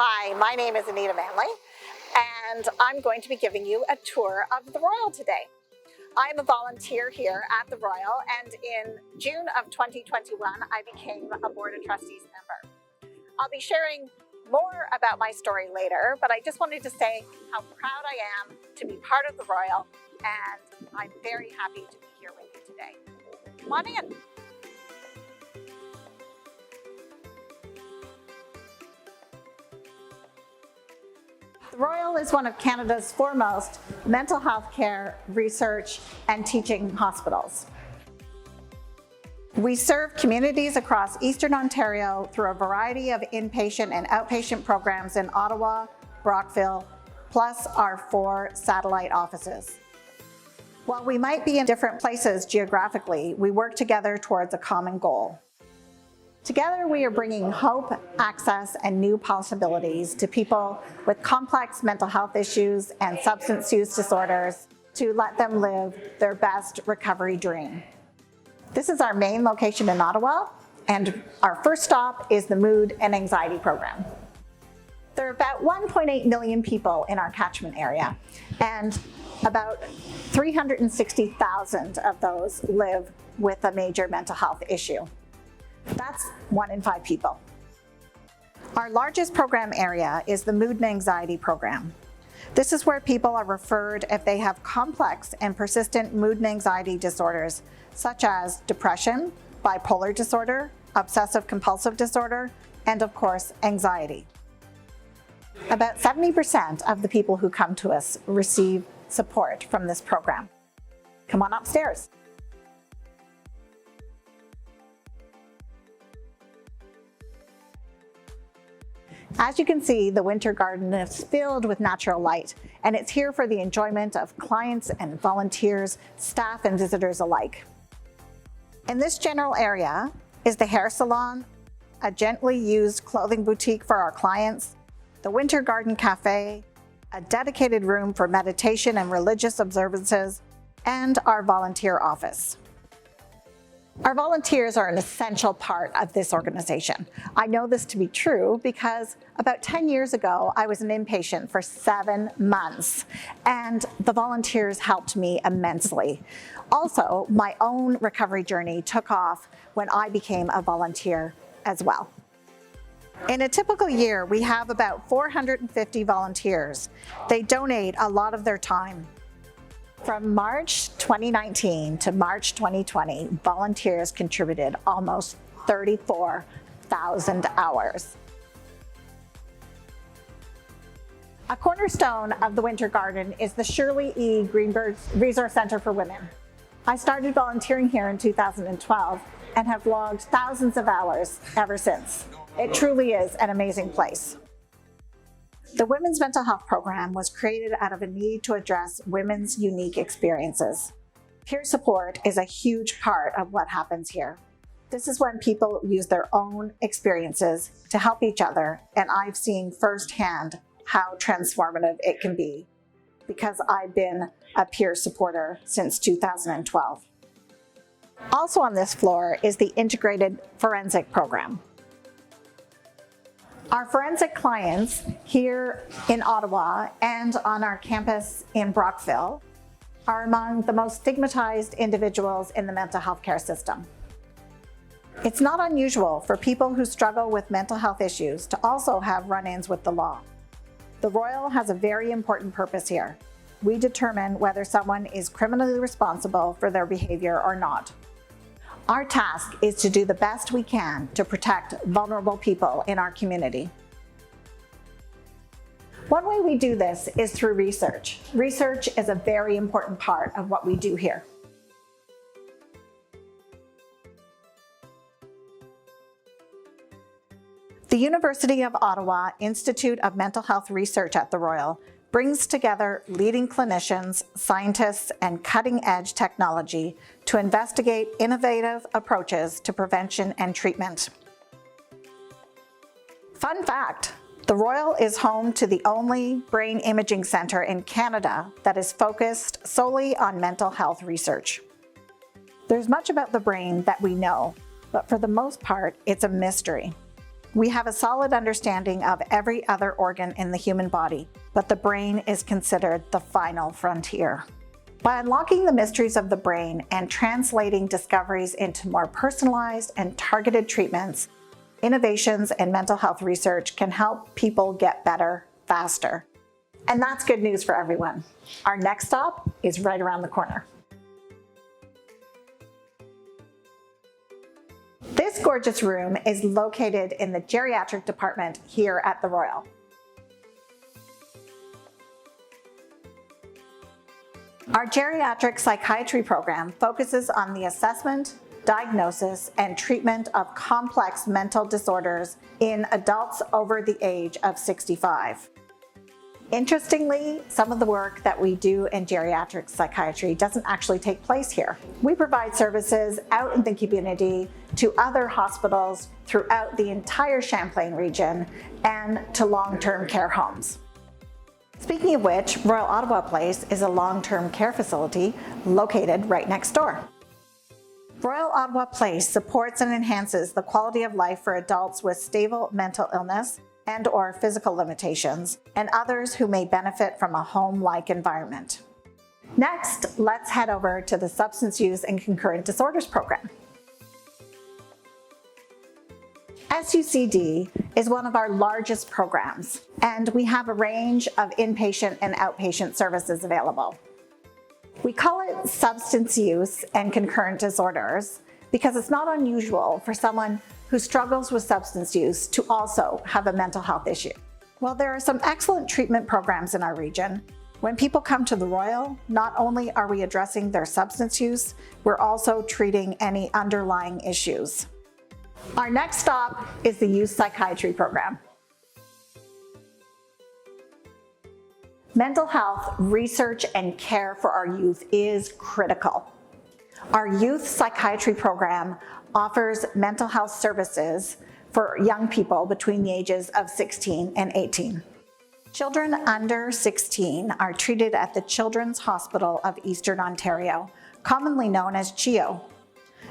Hi, my name is Anita Manley, and I'm going to be giving you a tour of the Royal today. I'm a volunteer here at the Royal, and in June of 2021, I became a Board of Trustees member. I'll be sharing more about my story later, but I just wanted to say how proud I am to be part of the Royal, and I'm very happy to be here with you today. Come on in. The Royal is one of Canada's foremost mental health care, research, and teaching hospitals. We serve communities across Eastern Ontario through a variety of inpatient and outpatient programs in Ottawa, Brockville, plus our 4 satellite offices. While we might be in different places geographically, we work together towards a common goal. Together, we are bringing hope, access, and new possibilities to people with complex mental health issues and substance use disorders to let them live their best recovery dream. This is our main location in Ottawa, and our first stop is the Mood and Anxiety Program. There are about 1.8 million people in our catchment area, and about 360,000 of those live with a major mental health issue. That's 1 in 5 people. Our largest program area is the Mood and Anxiety Program. This is where people are referred if they have complex and persistent mood and anxiety disorders, such as depression, bipolar disorder, obsessive compulsive disorder, and of course, anxiety. About 70% of the people who come to us receive support from this program. Come on upstairs. As you can see, the Winter Garden is filled with natural light, and it's here for the enjoyment of clients and volunteers, staff and visitors alike. In this general area is the hair salon, a gently used clothing boutique for our clients, the Winter Garden Cafe, a dedicated room for meditation and religious observances, and our volunteer office. Our volunteers are an essential part of this organization. I know this to be true because about 10 years ago, I was an inpatient for 7 months, and the volunteers helped me immensely. Also, my own recovery journey took off when I became a volunteer as well. In a typical year, we have about 450 volunteers. They donate a lot of their time. From March 2019 to March 2020, volunteers contributed almost 34,000 hours. A cornerstone of the Winter Garden is the Shirley E. Greenberg Resource Center for Women. I started volunteering here in 2012 and have logged thousands of hours ever since. It truly is an amazing place. The Women's Mental Health Program was created out of a need to address women's unique experiences. Peer support is a huge part of what happens here. This is when people use their own experiences to help each other, and I've seen firsthand how transformative it can be because I've been a peer supporter since 2012. Also on this floor is the Integrated Forensic Program. Our forensic clients here in Ottawa and on our campus in Brockville are among the most stigmatized individuals in the mental health care system. It's not unusual for people who struggle with mental health issues to also have run-ins with the law. The Royal has a very important purpose here. We determine whether someone is criminally responsible for their behavior or not. Our task is to do the best we can to protect vulnerable people in our community. One way we do this is through research. Research is a very important part of what we do here. The University of Ottawa Institute of Mental Health Research at the Royal brings together leading clinicians, scientists, and cutting-edge technology to investigate innovative approaches to prevention and treatment. Fun fact, the Royal is home to the only brain imaging center in Canada that is focused solely on mental health research. There's much about the brain that we know, but for the most part, it's a mystery. We have a solid understanding of every other organ in the human body, but the brain is considered the final frontier. By unlocking the mysteries of the brain and translating discoveries into more personalized and targeted treatments, innovations in mental health research can help people get better faster. And that's good news for everyone. Our next stop is right around the corner. This gorgeous room is located in the geriatric department here at the Royal. Our geriatric psychiatry program focuses on the assessment, diagnosis, and treatment of complex mental disorders in adults over the age of 65. Interestingly, some of the work that we do in geriatric psychiatry doesn't actually take place here. We provide services out in the community to other hospitals throughout the entire Champlain region and to long-term care homes. Speaking of which, Royal Ottawa Place is a long-term care facility located right next door. Royal Ottawa Place supports and enhances the quality of life for adults with stable mental illness and/or physical limitations, and others who may benefit from a home-like environment. Next, let's head over to the Substance Use and Concurrent Disorders program. SUCD is one of our largest programs, and we have a range of inpatient and outpatient services available. We call it Substance Use and Concurrent Disorders because it's not unusual for someone who struggles with substance use to also have a mental health issue. While there are some excellent treatment programs in our region, when people come to the Royal, not only are we addressing their substance use, we're also treating any underlying issues. Our next stop is the Youth Psychiatry program. Mental health research and care for our youth is critical. Our Youth Psychiatry program offers mental health services for young people between the ages of 16 and 18. Children under 16 are treated at the Children's Hospital of Eastern Ontario, commonly known as CHEO.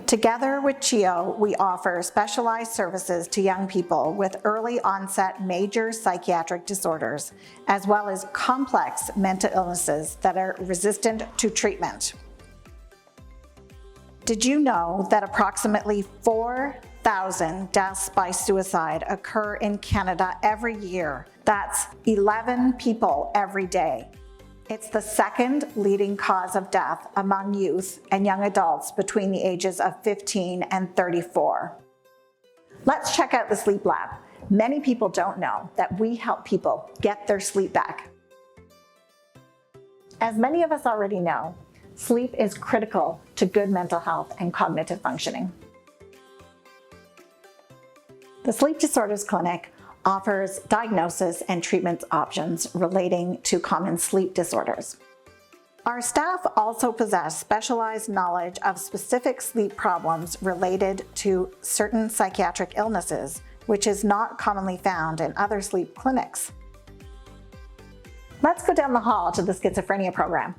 Together with CHEO, we offer specialized services to young people with early onset major psychiatric disorders, as well as complex mental illnesses that are resistant to treatment. Did you know that approximately 4,000 deaths by suicide occur in Canada every year? That's 11 people every day. It's the second leading cause of death among youth and young adults between the ages of 15 and 34. Let's check out the Sleep Lab. Many people don't know that we help people get their sleep back. As many of us already know, sleep is critical to good mental health and cognitive functioning. The Sleep Disorders Clinic offers diagnosis and treatment options relating to common sleep disorders. Our staff also possess specialized knowledge of specific sleep problems related to certain psychiatric illnesses, which is not commonly found in other sleep clinics. Let's go down the hall to the Schizophrenia program.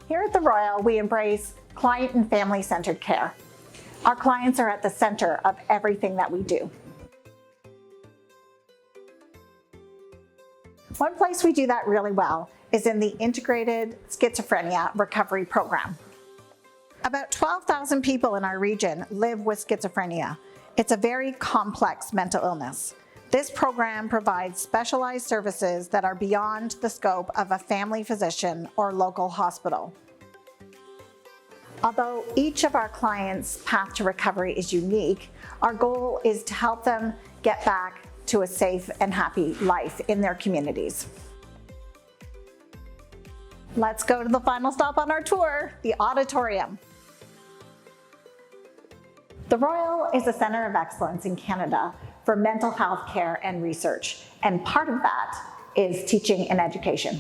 Here at the Royal, we embrace client and family-centered care. Our clients are at the center of everything that we do. One place we do that really well is in the Integrated Schizophrenia Recovery Program. About 12,000 people in our region live with schizophrenia. It's a very complex mental illness. This program provides specialized services that are beyond the scope of a family physician or local hospital. Although each of our clients' path to recovery is unique, our goal is to help them get back to a safe and happy life in their communities. Let's go to the final stop on our tour, the auditorium. The Royal is a center of excellence in Canada for mental health care and research, and part of that is teaching and education.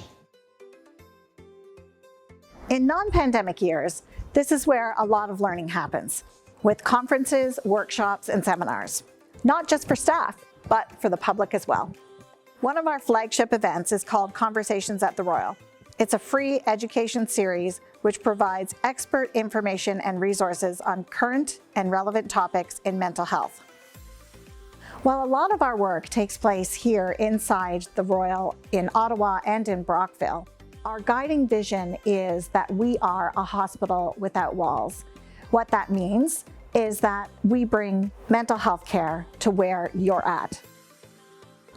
In non-pandemic years, this is where a lot of learning happens, with conferences, workshops, and seminars, not just for staff, but for the public as well. One of our flagship events is called Conversations at the Royal. It's a free education series which provides expert information and resources on current and relevant topics in mental health. While a lot of our work takes place here inside the Royal in Ottawa and in Brockville, our guiding vision is that we are a hospital without walls. What that means is that we bring mental health care to where you're at.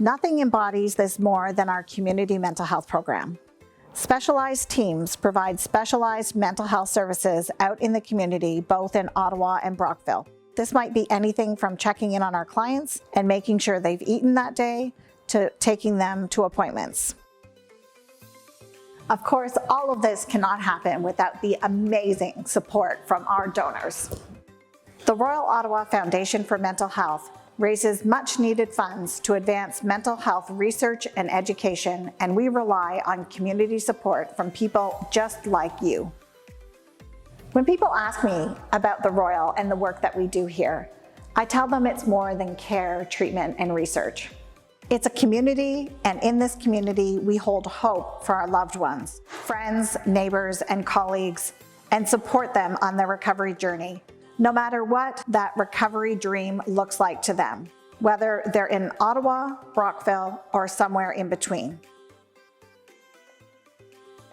Nothing embodies this more than our community mental health program. Specialized teams provide specialized mental health services out in the community, both in Ottawa and Brockville. This might be anything from checking in on our clients and making sure they've eaten that day to taking them to appointments. Of course, all of this cannot happen without the amazing support from our donors. The Royal Ottawa Foundation for Mental Health raises much needed funds to advance mental health research and education, and we rely on community support from people just like you. When people ask me about the Royal and the work that we do here, I tell them it's more than care, treatment, and research. It's a community, and in this community, we hold hope for our loved ones, friends, neighbors, and colleagues, and support them on their recovery journey, no matter what that recovery dream looks like to them, whether they're in Ottawa, Brockville, or somewhere in between.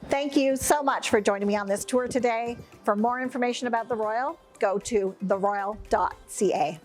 Thank you so much for joining me on this tour today. For more information about the Royal, go to theroyal.ca.